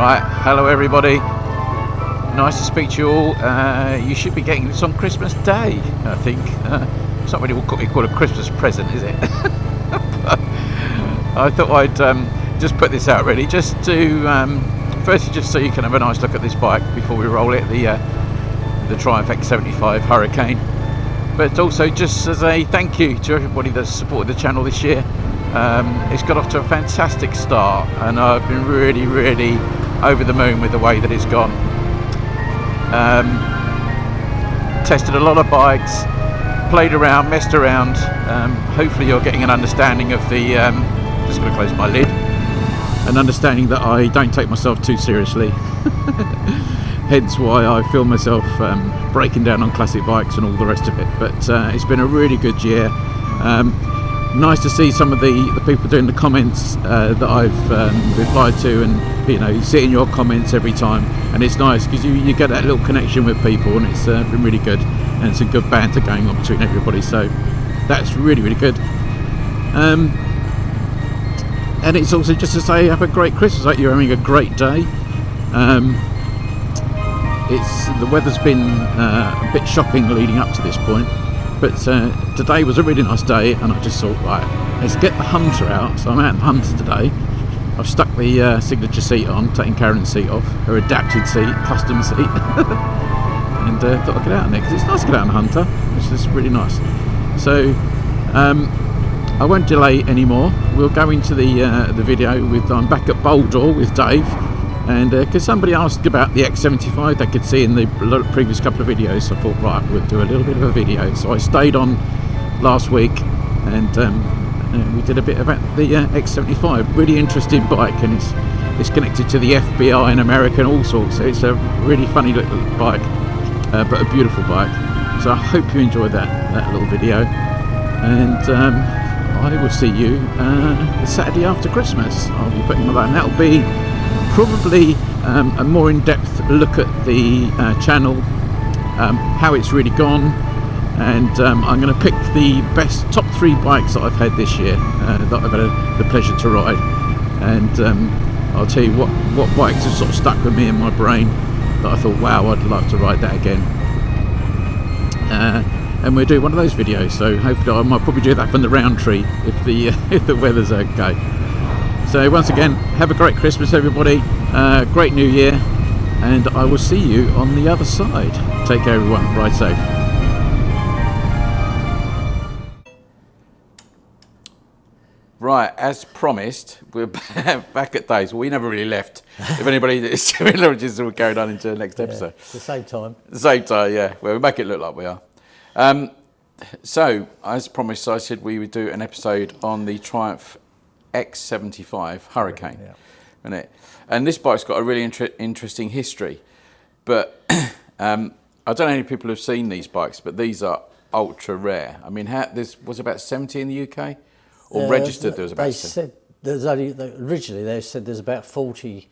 Right, hello everybody. Nice to speak to you all. You should be getting this on Christmas Day, I think. It's not really what we call a Christmas present, is it? I thought I'd just put this out really, just to firstly just so you can have a nice look at this bike before we roll it, the Triumph x-75 Hurricane. But also just as a thank you to everybody that's supported the channel this year. It's got off to a fantastic start, and I've been really over the moon with the way that it's gone. Tested a lot of bikes, played around, messed around. Hopefully you're getting an understanding of the just going to close my lid, an understanding that I don't take myself too seriously. Hence why I feel myself breaking down on classic bikes and all the rest of it. But it's been a really good year. Nice to see some of the people doing the comments that I've replied to, and you know, seeing your comments every time, and it's nice because you get that little connection with people, and it's been really good, and it's a good banter going on between everybody, so that's really good. And it's also just to say have a great Christmas, like you're having a great day. The weather's been a bit shocking leading up to this point, but today was a really nice day, and I just thought, right, let's get the Hunter out. So I'm out in the Hunter today. I've stuck the signature seat on, taking Karen's seat off, her adapted seat, custom seat, and thought I'd get out in there because it's nice to get out in the Hunter, which is really nice. So I won't delay anymore. We'll go into the video with, I'm back at Boulder with Dave. And because somebody asked about the x-75, they could see in the previous couple of videos, so I thought, right, we'll do a little bit of a video. So I stayed on last week, and we did a bit about the x-75. Really interesting bike, and it's connected to the FBI in America and all sorts. So it's a really funny little bike, but a beautiful bike. So I hope you enjoyed that little video, and I will see you the Saturday after Christmas. I'll be putting my and that'll be probably a more in-depth look at the channel, how it's really gone, and I'm going to pick the best top 3 bikes that I've had this year, that I've had the pleasure to ride, and I'll tell you what bikes have sort of stuck with me in my brain that I thought, wow, I'd love to ride that again. And we'll do one of those videos, so hopefully I might probably do that from the Roundtree if the weather's okay. So once again, have a great Christmas everybody, great New Year, and I will see you on the other side. Take care everyone, ride safe. Right, as promised, we're back at Dave's. Well, we never really left. If anybody is just carried on into the next episode. It's the same time. The same time, yeah. Well, we make it look like we are. So, as promised, I said we would do an episode on the Triumph x-75 Hurricane, yeah. And this bike's got a really interesting history, but I don't know how many people have seen these bikes, but these are ultra rare. I mean, this was about 70 in the UK, or registered there was about 70. Said there's originally they said there's about 40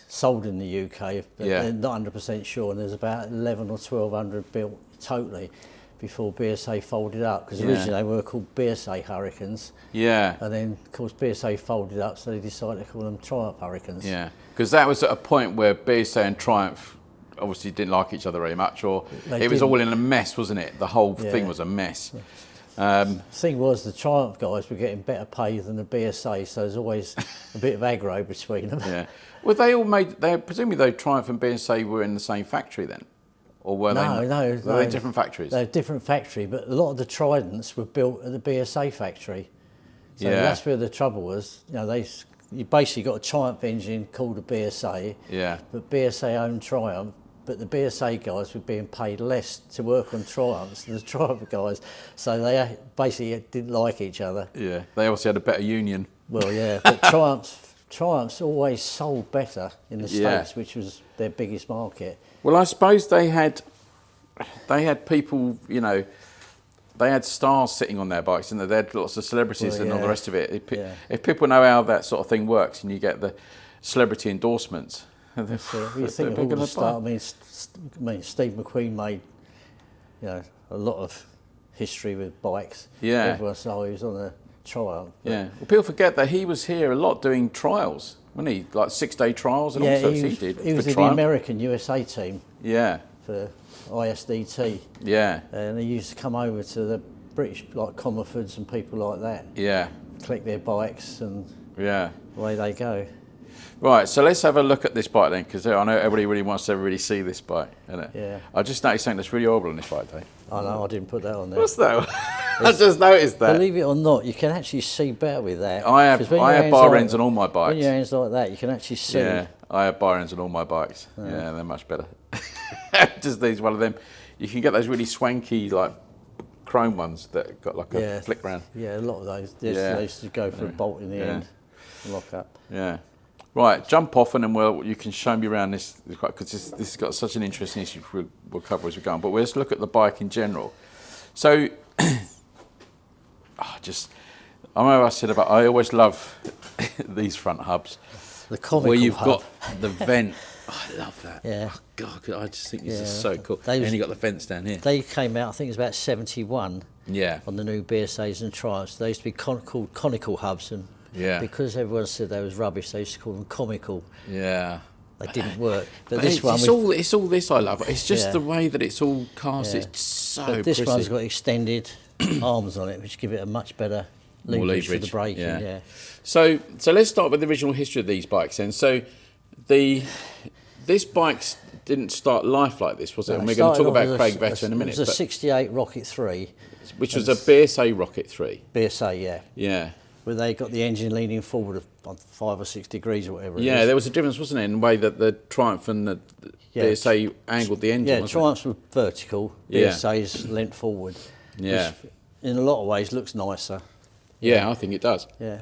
sold in the UK, but they're not 100% sure, and there's about 11 or 1200 built totally before BSA folded up, because originally they were called BSA Hurricanes. Yeah. And then, of course, BSA folded up, so they decided to call them Triumph Hurricanes. Yeah, because that was at a point where BSA and Triumph obviously didn't like each other very much, or it was all in a mess, wasn't it? The whole thing was a mess. The thing was, the Triumph guys were getting better pay than the BSA, so there's always a bit of aggro between them. Yeah. Well, presumably though Triumph and BSA were in the same factory then? Or were they different factories? They're different factory, but a lot of the Tridents were built at the BSA factory. So that's where the trouble was. You know, you basically got a Triumph engine called a BSA. Yeah. But BSA owned Triumph, but the BSA guys were being paid less to work on Triumphs than the Triumph guys. So they basically didn't like each other. Yeah. They obviously had a better union. Well, yeah, but Triumphs always sold better in the States, which was their biggest market. Well, I suppose they had people, you know, they had stars sitting on their bikes, and they had lots of celebrities and all the rest of it. If people know how that sort of thing works, and you get the celebrity endorsements, you think of all the start. I mean, Steve McQueen made, you know, a lot of history with bikes. Yeah, everyone saw he was on a Triumph. Yeah, well, people forget that he was here a lot doing trials. wasn't he? Like 6-day trials and Yeah, all sorts he did. he was for in the Triumph. American USA team Yeah, for ISDT. yeah, And he used to come over to the British, like Comerfords and people like that, yeah, collect their bikes, and yeah. away they go. Right, so let's have a look at this bike then, because I know everybody really wants to really see this bike, isn't it? Yeah. I just noticed something that's really horrible on this bike, Dave. I know, I didn't put that on there. What's that? I just noticed that. Believe it or not, you can actually see better with that. I have 'Cause when your hands bar like- ends on all my bikes. When your hands like that, you can actually see. Yeah, I have bar ends on all my bikes. Yeah, they're much better. Just these one of them. You can get those really swanky like chrome ones that got like a flick round. Yeah, a lot of those. Yeah. They used to go for a bolt in the end, and lock up. Yeah. Right, jump off and then you can show me around this, because this has got such an interesting issue we'll cover as we go on. But let's look at the bike in general. So, I remember I said I always love these front hubs. The comical where you've hub. got the vent. Oh, I love that. Yeah. Oh, God, I just think this is Yeah. so cool. They was- And you got the fence down here. They came out, I think it was about 71, Yeah. on the new BSAs and Triumphs. They used to be called conical hubs, and Yeah. because everyone said they was rubbish, they used to call them comical. Yeah. They didn't work. But But this it's, one, it's all this I love. It's just Yeah. the way that it's all cast. Yeah. It's so but this pretty. one's got extended arms on it, which give it a much better More leverage for the leverage, braking. yeah. Yeah. So let's start with the original history of these bikes then. So this bikes didn't start life like this, was it? And we're going to talk about Craig Vetter in a minute. It was a 68 Rocket 3. Which was a BSA Rocket 3. BSA, yeah. Yeah. Where they got the engine leaning forward of 5 or 6 degrees or whatever it Yeah, is. there was a difference, wasn't it, in the way that the Triumph and the Yeah. BSA angled the engine, Yeah, wasn't Triumphs were vertical, Yeah. BSA's leant forward. Yeah. Which in a lot of ways looks nicer. it? Yeah, I think it does. Yeah.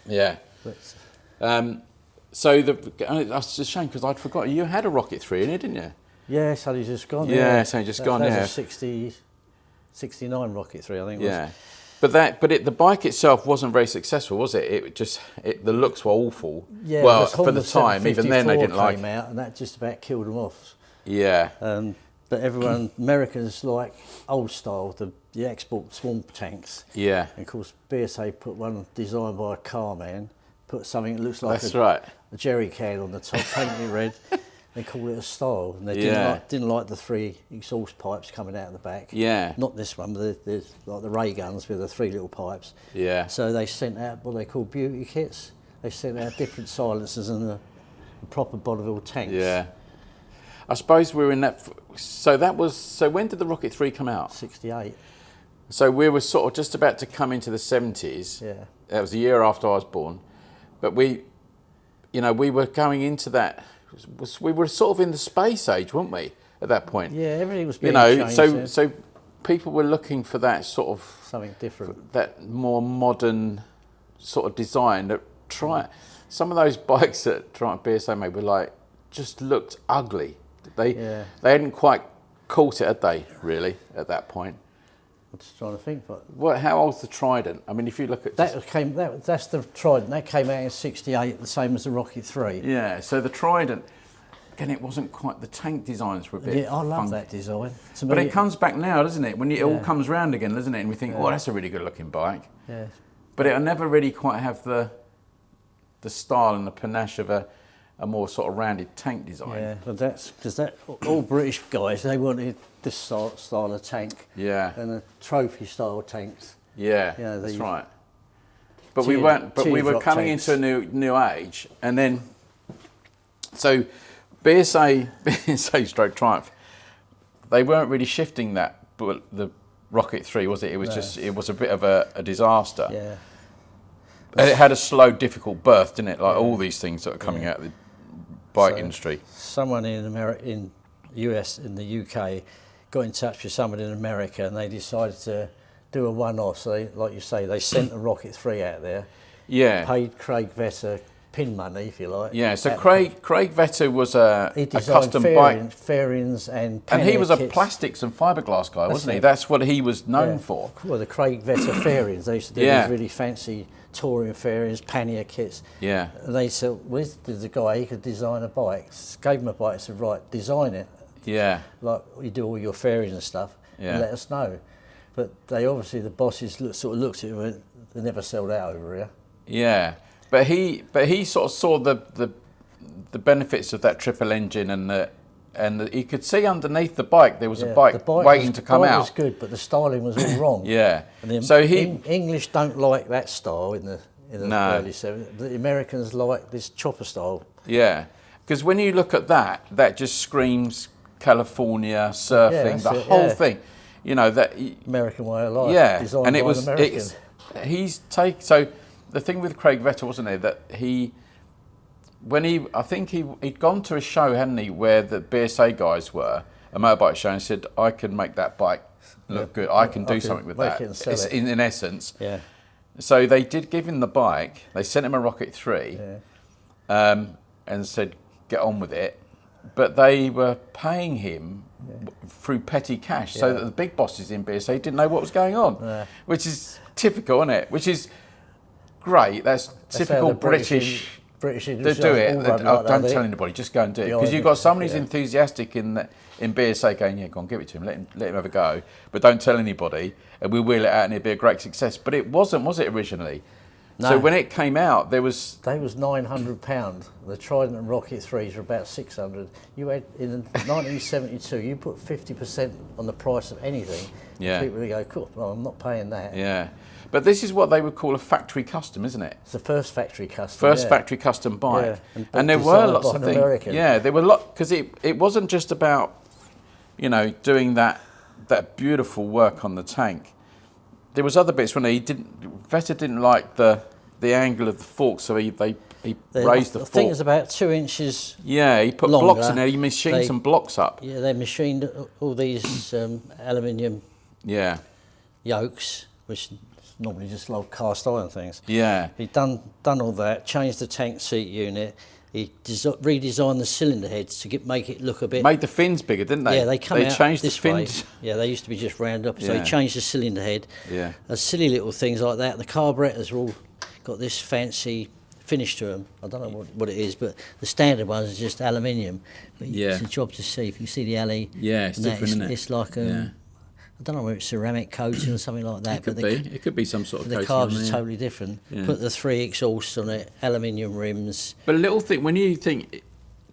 Yeah. But, So that's a shame because I'd forgotten you had a Rocket 3 in it, didn't you? yeah, it's only just gone. Yeah, it's only just gone, That yeah. was a 69 Rocket 3, I think it was. Yeah. But the bike itself wasn't very successful, was it? The looks were awful. Yeah, well, because for the Honda time, even then they 754 didn't like. came out, and that just about killed them off. Yeah. But everyone, Americans like old style, the export swamp tanks. Yeah. And of course, BSA put one designed by a car man, put something that looks like That's right. a jerry can on the top, painted it red. They call it a style, and they Yeah. didn't like the 3 exhaust pipes coming out of the back. Yeah. Not this one, but there's like the ray guns with the 3 little pipes. Yeah. So they sent out what they call beauty kits. They sent out different silencers and the proper Bonneville tanks. Yeah. I suppose we were in that. So when did the Rocket 3 come out? 68. So we were sort of just about to come into the 70s. Yeah. That was a year after I was born. But we were going into that. We were sort of in the space age, weren't we, at that point? Yeah, everything was being changed. So people were looking for that sort of something different. that more modern sort of design. Some of those bikes that Triumph BSA made were just looked ugly. They hadn't quite caught it, had they? Really, at that point. I'm just trying to think. But How old's the Trident? I mean, if you look at that's the Trident. That came out in 68, the same as the Rocket 3. Yeah, so the Trident, again, it wasn't quite, the tank designs were a bit Yeah, I love funky. that design. To But me, it comes back now, doesn't it? When it all comes round again, doesn't it? And we think, oh, that's a really good looking bike. Yeah. But it'll never really quite have the style and the panache of a more sort of rounded tank design. Yeah, but that's because all British guys, they wanted this style of tank. Yeah. And the trophy style tanks. Yeah, Yeah, that's the right. But we weren't. But we were coming into a new age, and then so BSA stroke Triumph, they weren't really shifting that. But the Rocket 3, was it? It was it was a bit of a disaster. Yeah. And it had a slow, difficult birth, didn't it? Like all these things that are coming out of the bike industry. Someone in US, in the UK, got in touch with someone in America, and they decided to do a one-off. So, like you say, they sent a Rocket 3 out there. Yeah. Paid Craig Vetter pin money, if you like. Yeah. So Craig Vetter was He a designed custom bike, fairings and and he pannier was a kits. plastics and fiberglass guy, wasn't he? it. That's what he was known Yeah. for. Well, the Craig Vetter fairings. They used to do Yeah. these really fancy touring fairings, pannier kits. Yeah. And they said, well, there's a guy, he could design a bike. Gave him a bike, said, right, design it. Yeah. Like you do all your fairings and stuff, Yeah. and let us know. But they obviously, the bosses sort of looked at it and went, they never sold out over here. Yeah. But he sort of saw the benefits of that triple engine, and you could see underneath the bike there was a bike waiting to come out. The bike was good, but the styling was all wrong. Yeah. And So English don't like that style in the early 70s. The Americans like this chopper style. Yeah, because when you look at that just screams California surfing, the whole thing. You know that American way of life. Yeah, designed and by an American. So the thing with Craig Vettel, wasn't it, that I think he'd gone to a show, hadn't he, where the BSA guys were, a motorbike show, and said, I can make that bike look good. I can do something with that. It's in essence. Yeah. So they did give him the bike. They sent him a Rocket 3, and said, get on with it. But they were paying him through petty cash, so that the big bosses in BSA didn't know what was going on, which is typical, isn't it? Which is great. That's typical British. British They do it. Don't tell anybody. Just go and do it, because you've got someone who's enthusiastic in BSA going, yeah, go on, give it to him. Let him have a go, but don't tell anybody, and we'll wheel it out, and it'll be a great success. But it wasn't, was it originally? No. So when it came out, they was £900. The Trident and Rocket 3s were about 600. You had in 1972, you put 50% on the price of anything. Yeah. People would go, cool, well, I'm not paying that. Yeah. But this is what they would call a factory custom, isn't it? It's the first factory custom. Factory custom bike. Yeah. And there were lots of things. American. Yeah, there were because it wasn't just about, doing that beautiful work on the tank. There was other bits when Vettel didn't like the angle of the fork, so he raised the fork. I think it's about 2 inches. Yeah, he put longer. blocks in there. He machined some blocks up. Yeah, they machined all these aluminium yokes, which is normally just like cast iron things. Yeah. He'd done all that, changed the tank seat unit. He redesigned the cylinder heads to make it look a bit... Made the fins bigger, didn't they? Yeah, they changed this the fins. Way. Yeah, they used to be just round up, so he changed the cylinder head. Yeah. Silly little things like that. The carburetors are all got this fancy finish to them. I don't know what it is, but the standard ones are just aluminium. But it's a job to see. If you see the alley... Yeah, it's different, isn't it? It's like I don't know whether it's ceramic coating or something like that. It could be some sort of coating. The carbs are totally different. Yeah. Put the 3 exhausts on it, aluminium rims. But a little thing, when you think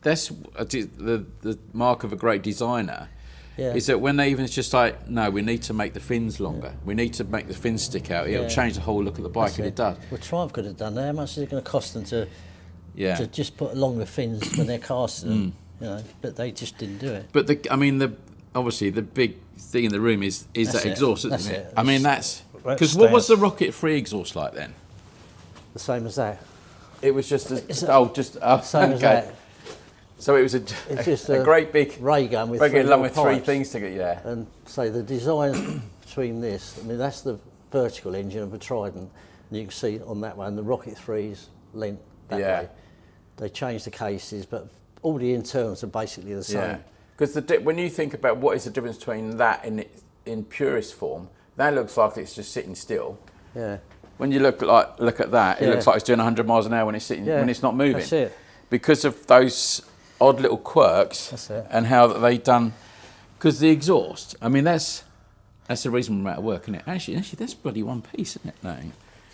that's the mark of a great designer, is that when they even just like, no, we need to make the fins longer. We need to make the fins stick out. It'll change the whole look of the bike, and it does. Well, Triumph could have done that. How much is it going to cost them to just put longer fins when they're casting them? But they just didn't do it. But obviously the big thing in the room is that exhaust, isn't it? I mean, that's because what was the Rocket 3 exhaust like then? The same as that. It was just same as that. So it was a great big ray gun with three things to get. Yeah. And so the design between this, I mean, that's the vertical engine of a Trident, and you can see on that one the Rocket 3's lent that way. They changed the cases, but all the internals are basically the same. Yeah. Because when you think about what is the difference between that in purest form, that looks like it's just sitting still. Yeah. When you look at that, it looks like it's doing 100 miles an hour when it's sitting, when it's not moving. That's it. Because of those odd little quirks and how they done. Because the exhaust, I mean, that's a reasonable amount of work, isn't it? Actually, that's bloody one piece, isn't it?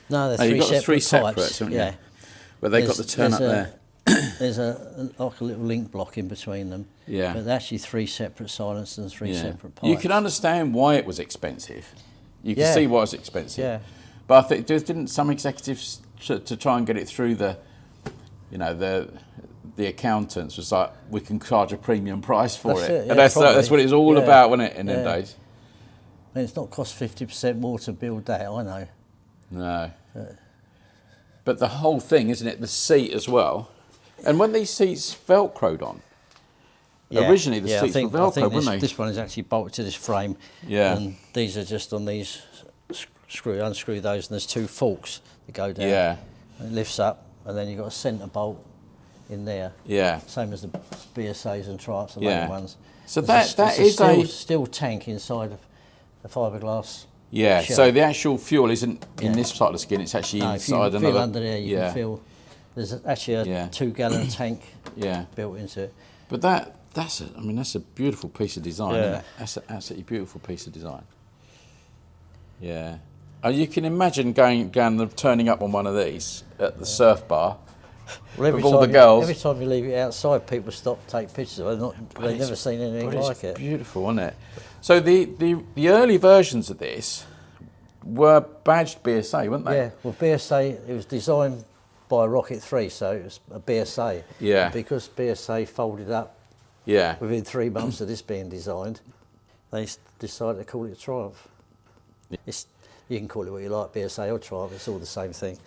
No, there's you've got three separates, haven't you? But they've got the turn up there. There's like a little link block in between them. Yeah. But they're actually 3 separate silencers and 3 separate pipes. You can understand why it was expensive. You can see why it was expensive. Yeah. But I think didn't some executives to try and get it through the accountants was like, we can charge a premium price for it. Yeah, and that's what it was all about, wasn't it, in them days? And it's not cost 50% more to build that, I know. No. But the whole thing, isn't it? The seat as well. And when these seats velcroed on, originally the seats were velcroed, weren't they? This one is actually bolted to this frame. Yeah. And these are just on these unscrew those, and there's 2 forks that go down. Yeah. And it lifts up, and then you've got a centre bolt in there. Yeah. Same as the BSAs and Triumphs and other ones. So that is a steel tank inside of the fiberglass. Yeah. shell. So the actual fuel isn't in this part of the skin; it's actually inside if you feel under there, you can feel. There's actually a 2-gallon tank built into it. But that's a beautiful piece of design. Yeah. Isn't it? That's an absolutely beautiful piece of design. Yeah. And you can imagine turning up on one of these at the surf bar with all the girls. Every time you leave it outside, people stop, take pictures of it. They've never seen anything like it. Beautiful, isn't it? So the early versions of this were badged BSA, weren't they? Yeah, well, BSA, it was designed by Rocket 3, so it was a BSA. Yeah. And because BSA folded up within 3 months of this being designed, they decided to call it Triumph. You can call it what you like, BSA or Triumph, it's all the same thing.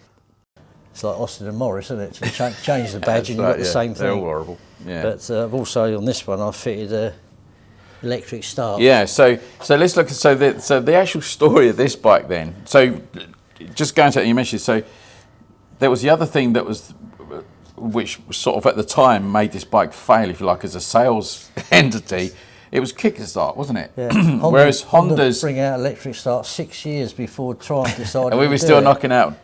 It's like Austin and Morris, isn't it? You change the badge and you've got the same thing. They're all horrible. Yeah. But I've also, on this one, I fitted a electric start. Yeah, so let's look at the actual story of this bike then. So just going to what you mentioned, so there was the other thing that was, which sort of at the time made this bike fail, if you like, as a sales entity. It was kickstart, wasn't it? Yeah. Whereas Honda's bring out electric start 6 years before Triumph decided. And we were still knocking out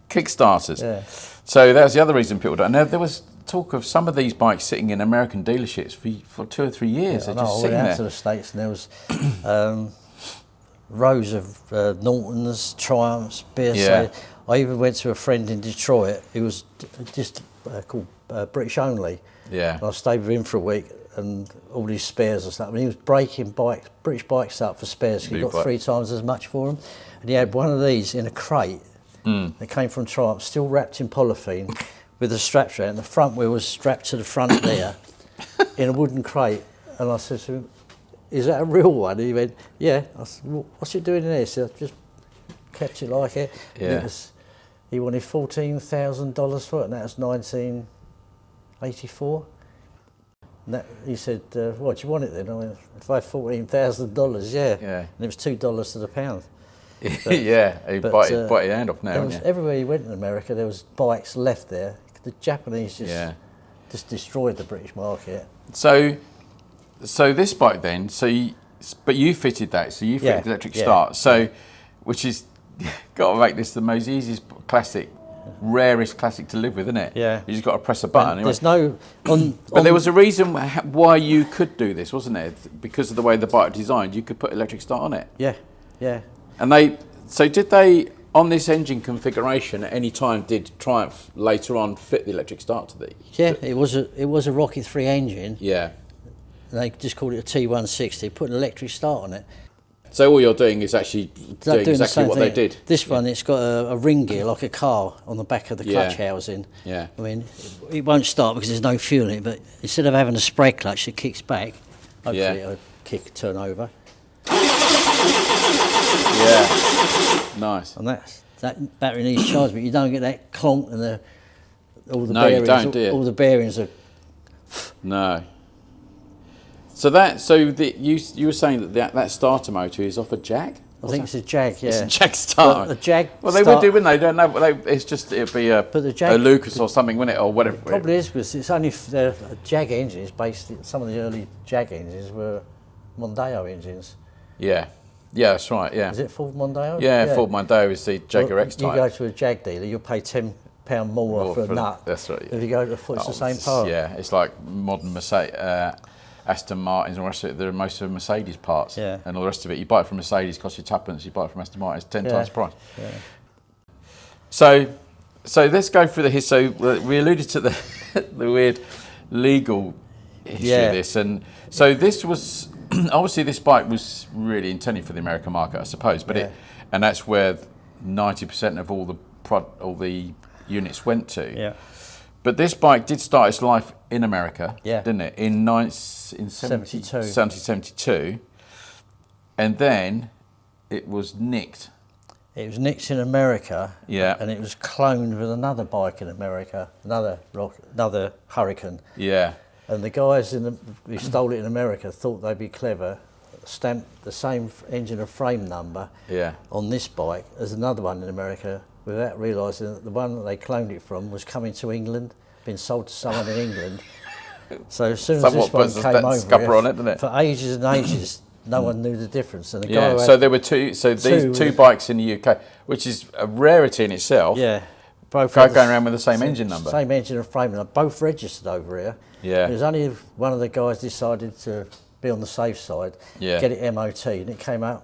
Kickstarters. Yeah. So that's the other reason people don't. And there was talk of some of these bikes sitting in American dealerships for 2 or 3 years. Yeah, They're just sitting I went there. out to the States and there was rows of Nortons, Triumphs, BSA. Yeah. I even went to a friend in Detroit who was just called British Only. Yeah. And I stayed with him for a week and all these spares and stuff. And he was breaking British bikes up for spares. He got 3 times as much for them. And he had one of these in a crate that came from Triumph, still wrapped in polythene with a strap around. And the front wheel was strapped to the front there in a wooden crate. And I said to him, "Is that a real one?" And he went, "Yeah." I said, "Well, what's it doing in there?" He said, "I just kept it like it." Yeah. And he wanted $14,000 for it, and that was 1984. And he said, "What, do you want it then?" I went, "If I had $14,000, yeah." And it was $2 to the pound. But, yeah, he bite your hand off now. Everywhere he went in America, there was bikes left there. The Japanese just destroyed the British market. So this bike then, but you fitted that, so you fitted electric start, which is got to make this the most easiest classic, rarest classic to live with, isn't it? Yeah. You just got to press a button. There's no. But there was a reason why you could do this, wasn't there? Because of the way the bike was designed, you could put electric start on it. Yeah, yeah. And did they on this engine configuration at any time did Triumph later on fit the electric start to the? Yeah, it was a Rocket 3 engine. Yeah. And they just called it a T160. Put an electric start on it. So all you're doing is actually doing exactly what they did. This one, it's got a ring gear like a car on the back of the clutch housing. Yeah. I mean, it won't start because there's no fuel in it, but instead of having a spread clutch that kicks back, hopefully it'll turn over. Yeah. Nice. And that battery needs charge, but you don't get that clonk and all the No, bearings. you don't, do you? All the bearings are. No. You were saying that starter motor is off a Jag? I think it's a Jag, yeah. It's a Jag starter. A Jag. Well, they would do, wouldn't they? Don't know. It'd be a Lucas or something, wouldn't it, or whatever. It probably is because it's only a Jag engine is based. Some of the early Jag engines were Mondeo engines. Yeah. Yeah, that's right. Yeah. Is it Ford Mondeo? Yeah, Ford Mondeo is the Jaguar X type. You go to a Jag dealer, you'll pay £10 more for a nut. That's right. If you go to a Ford, it's the same part. Yeah, it's like modern Mercedes, Aston Martins and the rest of it. They're most of Mercedes parts. Yeah. And all the rest of it, you buy it from Mercedes, costs you tuppence. You buy it from Aston Martin, it's 10 times the price. Yeah. So let's go through the history. So we alluded to the the weird legal history of this, and so this was. Obviously, this bike was really intended for the American market, I suppose, but and that's where 90% of all the units went to. Yeah. But this bike did start its life in America, didn't it? In 1972, and then it was nicked. It was nicked in America, and it was cloned with another bike in America, another Hurricane. Yeah. And the guys who stole it in America thought they'd be clever, stamped the same engine and frame number on this bike as another one in America without realising that the one that they cloned it from was coming to England, been sold to someone in England. So as soon as this one came over here, for ages and ages, no one knew the difference. And the guy so there were these two bikes in the UK, which is a rarity in itself. Yeah. Both going around with the same engine number. Same engine and frame number, both registered over here. Yeah. There's only one of the guys decided to be on the safe side, get it MOT, and it came out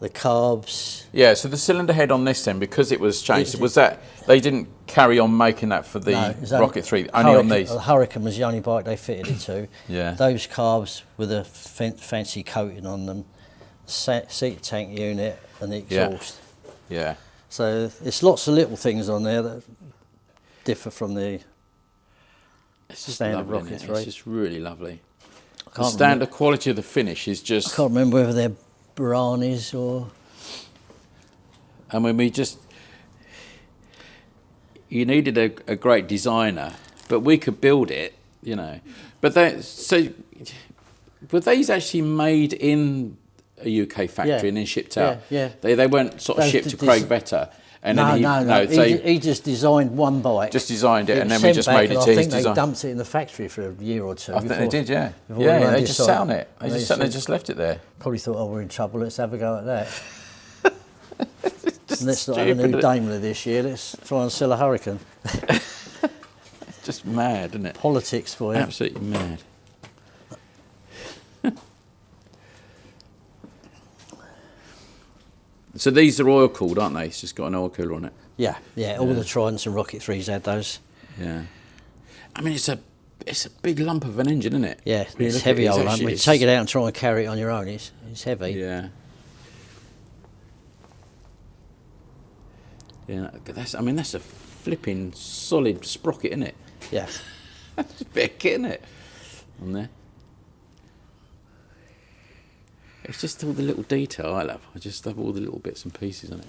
the carbs. Yeah, so the cylinder head on this then, because it was changed, was that they didn't carry on making that for the Rocket 3, only on these? The Hurricane was the only bike they fitted it to. Yeah. Those carbs with a fancy coating on them, seat tank unit and the exhaust. Yeah. So it's lots of little things on there that differ from the standard Rocket 3. It's just really lovely. The standard quality of the finish is just... I can't remember whether they're Brownies or... I mean, you needed a great designer, but we could build it, you know. But were these actually made in a UK factory and then shipped out? Yeah. They weren't sort of shipped to Craig Vetter. And no. He just designed one bike. Just designed it, and then we just made it to his design. I think they dumped it in the factory for a year or two. I think they did, yeah. Yeah, they just sat on it. They just left it there. Probably thought, oh, we're in trouble, let's have a go at that. Let's not have a new Daimler this year, let's try and sell a Hurricane. Just mad, isn't it? Politics for you. Absolutely mad. So these are oil cooled, aren't they? It's just got an oil cooler on it. Yeah. All the Tridents and Rocket 3s had those. Yeah. I mean, it's a big lump of an engine, isn't it? Yeah, it's heavy old lump. When you take it out and try and carry it on your own, it's heavy. Yeah. Yeah, that's a flipping solid sprocket, isn't it? Yeah. That's a bit of kit, isn't it? On there. It's just all the little detail I love. I just love all the little bits and pieces on it.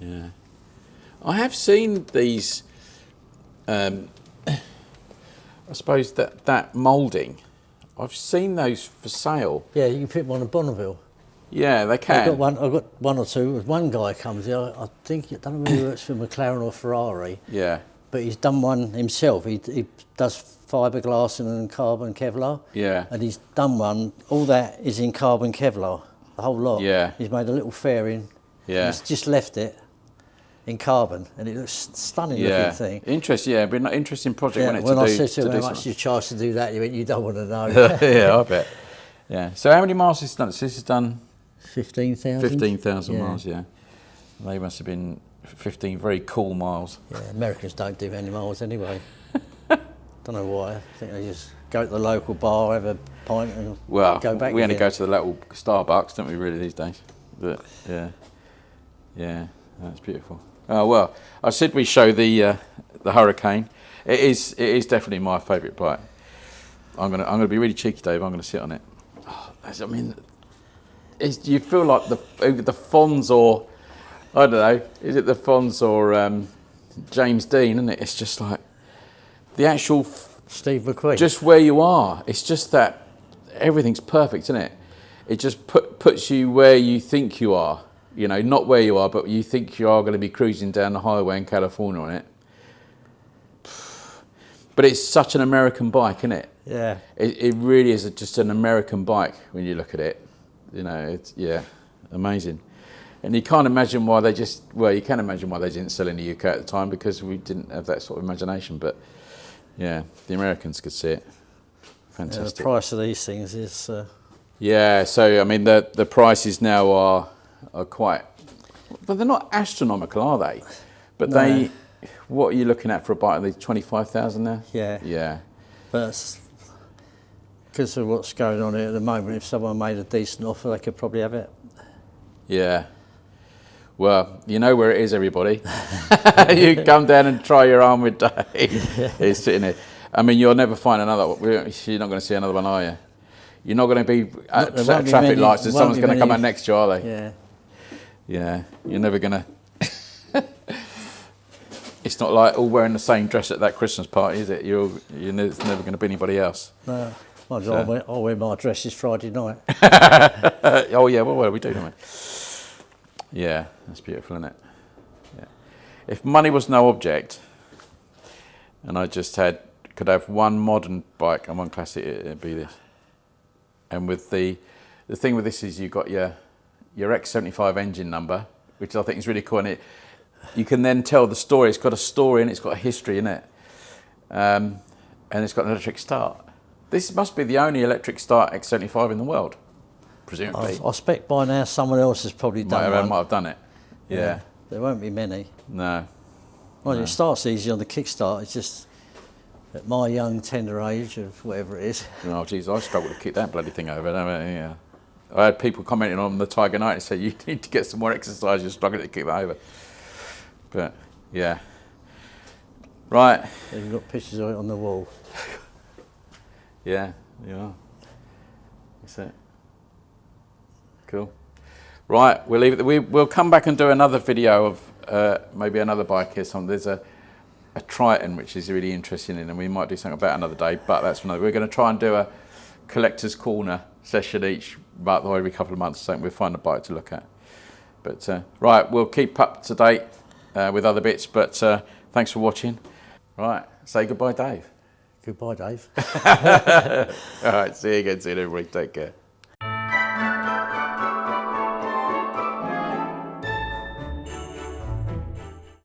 Yeah. I have seen these, I suppose that moulding, I've seen those for sale. Yeah, you can fit one on Bonneville. Yeah, they can. I've got one or two. One guy comes here, I think, I don't know whether he works for McLaren or Ferrari. Yeah. But he's done one himself. He does fiberglass and carbon Kevlar. Yeah. And he's done one. All that is in carbon Kevlar, the whole lot. Yeah. He's made a little fairing. Yeah. He's just left it in carbon, and it looks stunning looking thing. Interesting, yeah. But an interesting project, Yeah, wasn't it? when I said to him, how much do you charge to do that? He went, you don't want to know. Yeah, I bet. Yeah. So how many miles has this done? So this has done 15,000. 15,000 miles, yeah. They must have been 15 very cool miles. Yeah, Americans don't do any miles anyway. Don't know why. I think they just go to the local bar, have a pint, and go back. We only go to the local Starbucks, don't we, really, these days? But yeah, that's beautiful. Oh well, I said we show the Hurricane. It is definitely my favourite bike. I'm gonna be really cheeky, Dave. I'm gonna sit on it. I mean, you feel like the Fonz or I don't know. Is it the Fonz or James Dean? Isn't it? It's just like the actual Steve McQueen. Just where you are. It's just that everything's perfect, isn't it? It just puts you where you think you are. You know, not where you are, but you think you are going to be cruising down the highway in California on it. But it's such an American bike, isn't it? Yeah. It really is just an American bike when you look at it. You know, it's amazing. And you can't imagine why you can imagine why they didn't sell in the UK at the time, because we didn't have that sort of imagination. But yeah, the Americans could see it. Fantastic. The price of these things is... Yeah, so I mean the prices now are quite, but they're not astronomical, are they? But no. What are you looking at for a bike? Are they 25,000 now? Yeah. Yeah. But because of what's going on here at the moment, if someone made a decent offer, they could probably have it. Yeah. Well, you know where it is, everybody. You come down and try your arm with Dave. He's sitting here. I mean, you'll never find another one. You're not going to see another one, are you? You're not going to be at traffic lights and someone's going to come out next to you, are they? Yeah. Yeah, you're never going to... It's not like all wearing the same dress at that Christmas party, is it? There's never going to be anybody else. No. I'll wear my dresses Friday night. Oh, yeah, well, we do, don't we? Yeah, that's beautiful, isn't it? Yeah. If money was no object, and I just could have one modern bike and one classic, it'd be this. And with the thing with this is you've got your x-75 engine number, which I think is really cool, and you can then tell the story. It's got a story and it's got a history in it, and it's got an electric start. This must be the only electric start x-75 in the world, presumably. I expect by now someone else has probably done one. Might have done it. Yeah. There won't be many. No. Well, No. it starts easy on the kickstart. It's just at my young, tender age of whatever it is. Oh, geez, I struggle to kick that bloody thing over. Yeah. I had people commenting on the Tiger Knight and say, you need to get some more exercise, you're struggling to kick that over. But, yeah. Right. You've got pictures of it on the wall. Yeah, you are. That's it. Cool. Right, we'll leave it. We'll come back and do another video of maybe another bike here. There's a Triton, which is really interesting, and we might do something about another day, but that's another. We're going to try and do a collector's corner session each, about every couple of months or something. We'll find a bike to look at. But right, we'll keep up to date with other bits, but thanks for watching. Right, say goodbye, Dave. Goodbye, Dave. All right, see you again soon, everybody. Take care.